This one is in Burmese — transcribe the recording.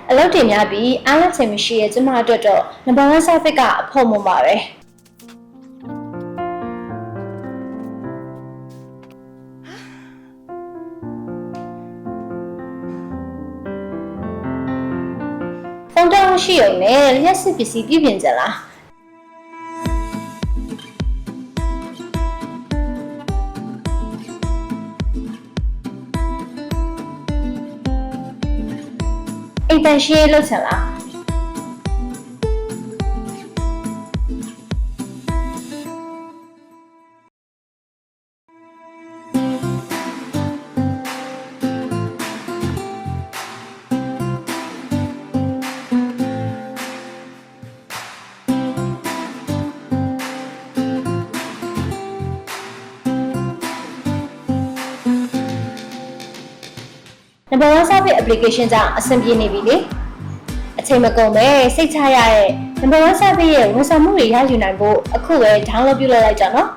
အလုပ်တင်များပြီးအားလက်ချိန်မရှိရဲ့ကျမအတွက်တော့ number 1 service ကအဖို့မပါပဲဖုန်းတောင်းရှိရုံနဲ့လျှက်စစ်ပစ္စည်းပြုပြင်ကြလားအိမ်တန်ရှင်းလုပ်ချင်လားnumber 1 service application ကြောင့်အဆင်ပြေနေပြီလေအချိန်မကုန်ပဲစိတ်ချရတဲ့ number 1 service ရဲ့ဝန်ဆောင်မှုတွေရယူနိုင်ဖို့အခုပဲ download ပြုလုပ်လိုက်ကြနော်